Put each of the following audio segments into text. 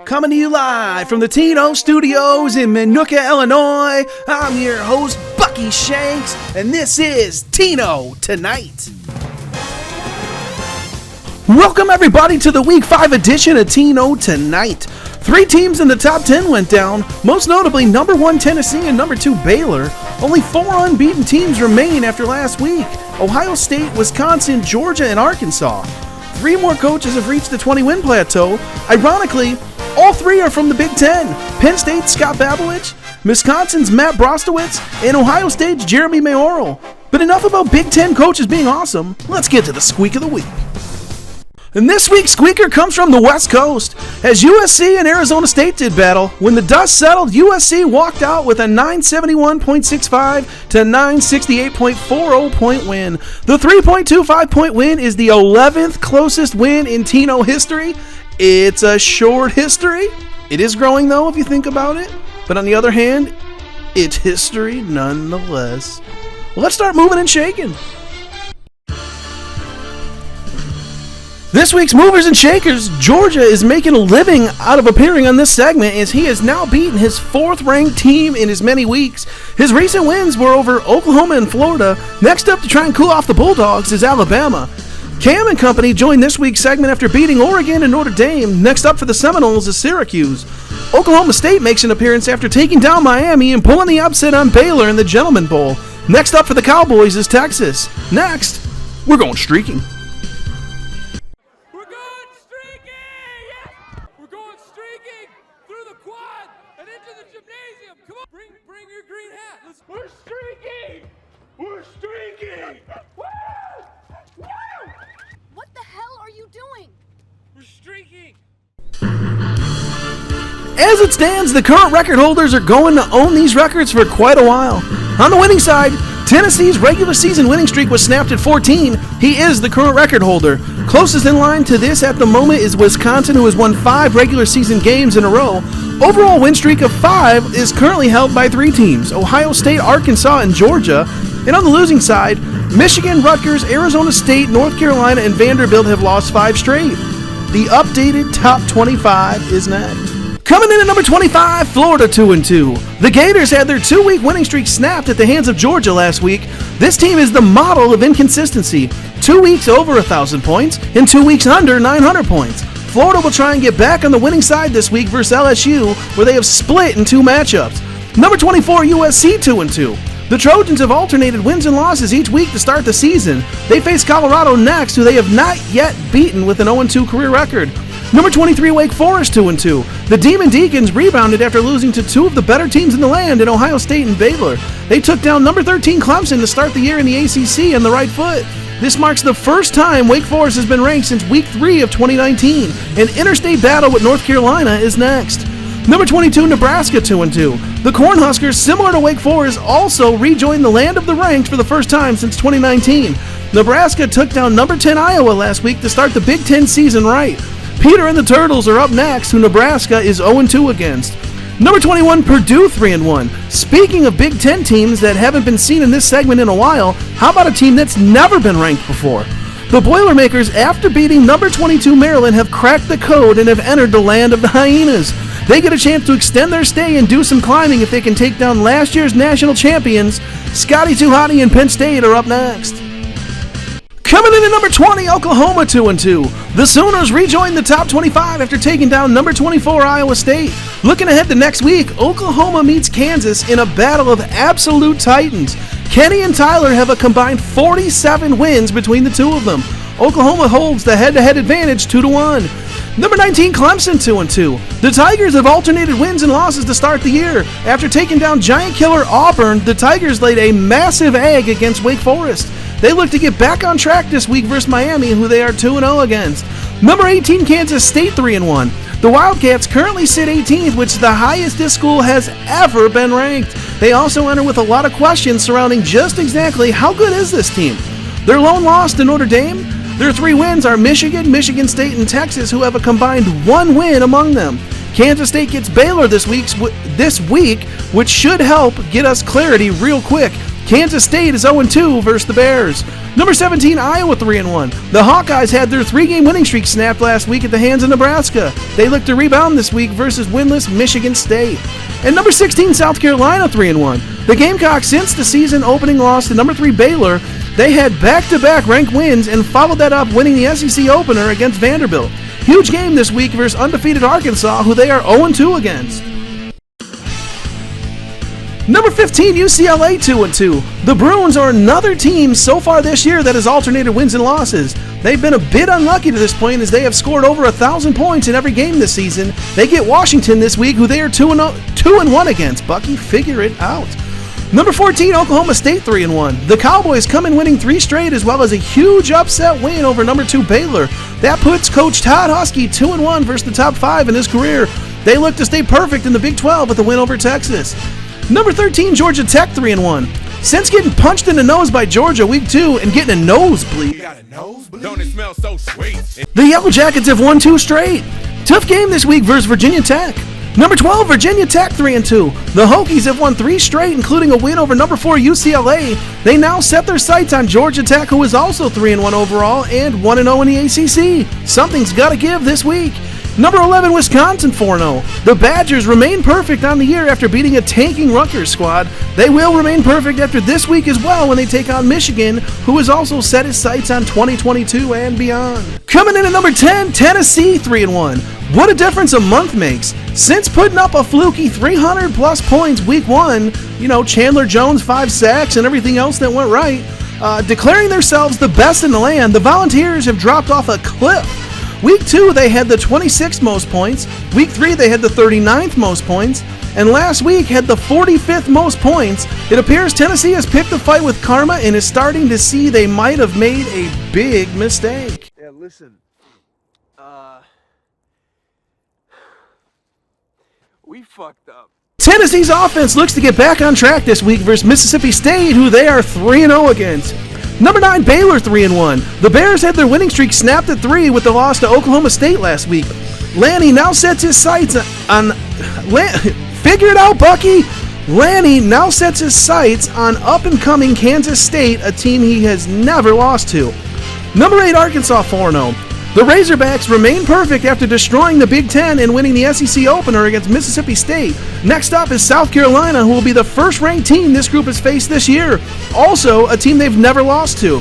Coming to you live from the Tino studios in Minooka, Illinois. I'm your host, Bucky Shanks, and this is Tino Tonight. Welcome everybody to the Week 5 edition of Tino Tonight. 3 teams in the top 10 went down, most notably number 1 Tennessee and number 2 Baylor. Only 4 unbeaten teams remain after last week: Ohio State, Wisconsin, Georgia, and Arkansas. 3 more coaches have reached the 20-win plateau. Ironically, all 3 are from the Big Ten: Penn State's Scott Babowitz, Wisconsin's Matt Brostowitz, and Ohio State's Jeremy Mayoral. But enough about Big Ten coaches being awesome. Let's get to the Squeak of the Week. And this week's squeaker comes from the West Coast, as USC and Arizona State did battle. When the dust settled, USC walked out with a 971.65 to 968.40 point win. The 3.25 point win is the 11th closest win in Tino history. It's a short history. It is growing though, if you think about it. But on the other hand, it's history nonetheless. Well, let's start moving and shaking. This week's Movers and Shakers, Georgia is making a living out of appearing on this segment, as he has now beaten his 4th-ranked team in as many weeks. His recent wins were over Oklahoma and Florida. Next up to try and cool off the Bulldogs is Alabama. Cam and company joined this week's segment after beating Oregon and Notre Dame. Next up for the Seminoles is Syracuse. Oklahoma State makes an appearance after taking down Miami and pulling the upset on Baylor in the Gentleman Bowl. Next up for the Cowboys is Texas. Next, we're going streaking. We're streaking! Woo! Woo! What the hell are you doing? We're streaking! As it stands, the current record holders are going to own these records for quite a while. On the winning side, Tennessee's regular season winning streak was snapped at 14. He is the current record holder. Closest in line to this at the moment is Wisconsin, who has won 5 regular season games in a row. Overall win streak of 5 is currently held by 3 teams: Ohio State, Arkansas, and Georgia. And on the losing side, Michigan, Rutgers, Arizona State, North Carolina, and Vanderbilt have lost 5 straight. The updated top 25 is next. Coming in at number 25, Florida 2-2. The Gators had their 2-week winning streak snapped at the hands of Georgia last week. This team is the model of inconsistency: 2 weeks over 1,000 points and 2 weeks under 900 points. Florida will try and get back on the winning side this week versus LSU, where they have split in 2 matchups. Number 24, USC 2-2. The Trojans have alternated wins and losses each week to start the season. They face Colorado next, who they have not yet beaten with an 0-2 career record. Number 23, Wake Forest 2-2. The Demon Deacons rebounded after losing to 2 of the better teams in the land in Ohio State and Baylor. They took down number 13 Clemson to start the year in the ACC on the right foot. This marks the first time Wake Forest has been ranked since week 3 of 2019. An interstate battle with North Carolina is next. Number 22, Nebraska 2-2. The Cornhuskers, similar to Wake Forest, also rejoined the land of the ranked for the first time since 2019. Nebraska took down number 10 Iowa last week to start the Big Ten season right. Peter and the Turtles are up next, who Nebraska is 0-2 against. Number 21, Purdue 3-1. Speaking of Big Ten teams that haven't been seen in this segment in a while, how about a team that's never been ranked before? The Boilermakers, after beating number 22 Maryland, have cracked the code and have entered the land of the Hyenas. They get a chance to extend their stay and do some climbing if they can take down last year's national champions. Scotty Tuhati and Penn State are up next. Coming in at number 20, Oklahoma 2-2. The Sooners rejoined the top 25 after taking down number 24 Iowa State. Looking ahead to next week, Oklahoma meets Kansas in a battle of absolute titans. Kenny and Tyler have a combined 47 wins between the 2 of them. Oklahoma holds the head-to-head advantage 2-1. Number 19, Clemson 2-2. The Tigers have alternated wins and losses to start the year. After taking down giant killer Auburn, the Tigers laid a massive egg against Wake Forest. They look to get back on track this week versus Miami, who they are 2-0 against. Number 18, Kansas State 3-1. The Wildcats currently sit 18th, which is the highest this school has ever been ranked. They also enter with a lot of questions surrounding just exactly how good is this team. Their lone loss to Notre Dame. Their 3 wins are Michigan, Michigan State, and Texas, who have a combined 1 win among them. Kansas State gets Baylor this week, which should help get us clarity real quick. Kansas State is 0-2 versus the Bears. Number 17, Iowa 3-1. The Hawkeyes had their 3-game winning streak snapped last week at the hands of Nebraska. They look to rebound this week versus winless Michigan State. And number 16, South Carolina 3-1. The Gamecocks, since the season opening loss to number 3 Baylor, they had back-to-back ranked wins and followed that up winning the SEC opener against Vanderbilt. Huge game this week versus undefeated Arkansas, who they are 0-2 against. Number 15, UCLA 2-2. The Bruins are another team so far this year that has alternated wins and losses. They've been a bit unlucky to this point as they have scored over 1,000 points in every game this season. They get Washington this week, who they are 2-1 against. Bucky, figure it out. Number 14, Oklahoma State 3-1. The Cowboys come in winning 3 straight as well as a huge upset win over number 2 Baylor. That puts Coach Todd Husky 2-1 versus the top 5 in his career. They look to stay perfect in the Big 12 with the win over Texas. Number 13, Georgia Tech 3-1. Since getting punched in the nose by Georgia week 2 and getting a nosebleed, Don't it smell so sweet? the Yellow Jackets have won 2 straight. Tough game this week versus Virginia Tech. Number 12, Virginia Tech 3-2. The Hokies have won 3 straight, including a win over number 4 UCLA. They now set their sights on Georgia Tech, who is also 3-1 overall and 1-0 in the ACC. Something's got to give this week. Number 11, Wisconsin 4-0. The Badgers remain perfect on the year after beating a tanking Rutgers squad. They will remain perfect after this week as well when they take on Michigan, who has also set his sights on 2022 and beyond. Coming in at number 10, Tennessee 3-1. What a difference a month makes. Since putting up a fluky 300-plus points week 1, Chandler Jones 5 sacks and everything else that went right, declaring themselves the best in the land, the Volunteers have dropped off a cliff. Week 2, they had the 26th most points. Week 3, they had the 39th most points. And last week had the 45th most points. It appears Tennessee has picked a fight with karma and is starting to see they might have made a big mistake. Yeah, listen. We fucked up. Tennessee's offense looks to get back on track this week versus Mississippi State, who they are 3-0 against. Number 9, Baylor 3-1. The Bears had their winning streak snapped at 3 with the loss to Oklahoma State last week. Lanny now sets his sights on... Figure it out, Bucky! Lanny now sets his sights on up-and-coming Kansas State, a team he has never lost to. Number 8, Arkansas 4-0. The Razorbacks remain perfect after destroying the Big Ten and winning the SEC opener against Mississippi State. Next up is South Carolina, who will be the first-ranked team this group has faced this year. Also, a team they've never lost to.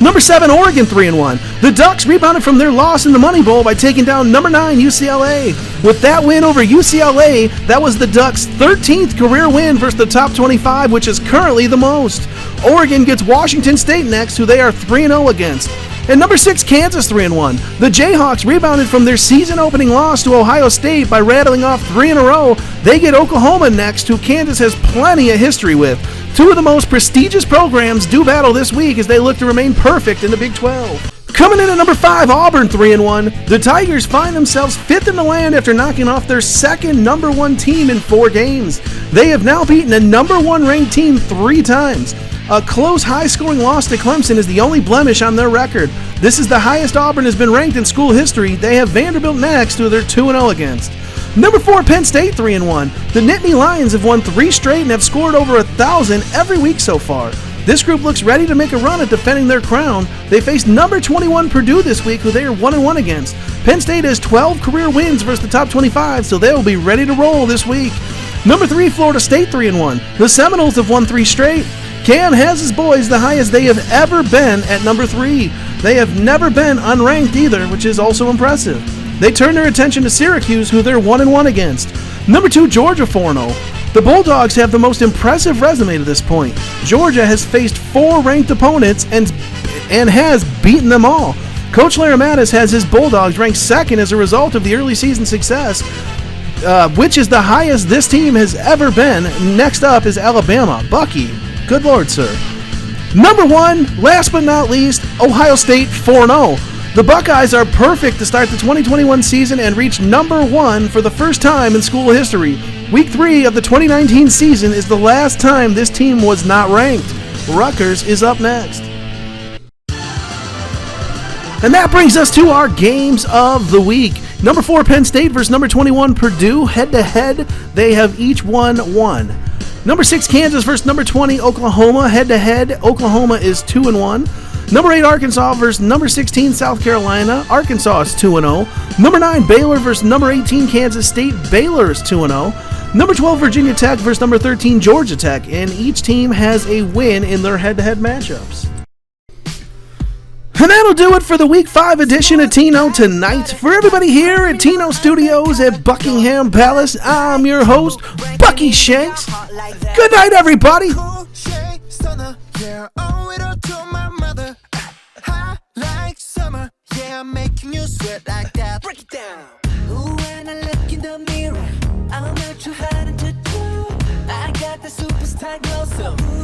Number 7, Oregon 3-1. The Ducks rebounded from their loss in the Money Bowl by taking down number 9, UCLA. With that win over UCLA, that was the Ducks' 13th career win versus the top 25, which is currently the most. Oregon gets Washington State next, who they are 3-0 against. And number 6, Kansas 3-1. The Jayhawks rebounded from their season-opening loss to Ohio State by rattling off 3 in a row. They get Oklahoma next, who Kansas has plenty of history with. 2 of the most prestigious programs do battle this week as they look to remain perfect in the Big 12. Coming in at number 5, Auburn 3-1. The Tigers find themselves 5th in the land after knocking off their second number 1 team in 4 games. They have now beaten a number 1 ranked team 3 times. A close, high-scoring loss to Clemson is the only blemish on their record. This is the highest Auburn has been ranked in school history. They have Vanderbilt next, who they're 2-0 against. Number 4, Penn State 3-1. The Nittany Lions have won 3 straight and have scored over 1,000 every week so far. This group looks ready to make a run at defending their crown. They face number 21 Purdue this week, who they are 1-1 against. Penn State has 12 career wins versus the top 25, so they will be ready to roll this week. Number 3, Florida State 3-1. The Seminoles have won 3 straight. Cam has his boys the highest they have ever been at number 3. They have never been unranked either, which is also impressive. They turn their attention to Syracuse, who they're 1-1 against. Number 2, Georgia 4-0. The Bulldogs have the most impressive resume to this point. Georgia has faced 4 ranked opponents and has beaten them all. Coach Larry Mattis has his Bulldogs ranked 2nd as a result of the early season success, which is the highest this team has ever been. Next up is Alabama. Bucky, good Lord, sir. Number 1, last but not least, Ohio State 4-0. The Buckeyes are perfect to start the 2021 season and reach number 1 for the first time in school history. Week 3 of the 2019 season is the last time this team was not ranked. Rutgers is up next. And that brings us to our games of the week. Number 4, Penn State versus number 21, Purdue. Head-to-head, they have each won 1. Number 6, Kansas versus number 20, Oklahoma. Head-to-head, Oklahoma is 2-1. Number 8, Arkansas versus number 16, South Carolina. Arkansas is 2-0. Number 9, Baylor versus number 18, Kansas State. Baylor is 2-0. Number 12, Virginia Tech versus number 13, Georgia Tech. And each team has a win in their head-to-head matchups. And that'll do it for the Week 5 edition of Tino Tonight. For everybody here at Tino Studios at Buckingham Palace, I'm your host, Bucky Shanks. Good night, everybody. Making you sweat like that. Break it down. Ooh, when I look in the mirror, I'm not too hard to do. I got the superstar glow, so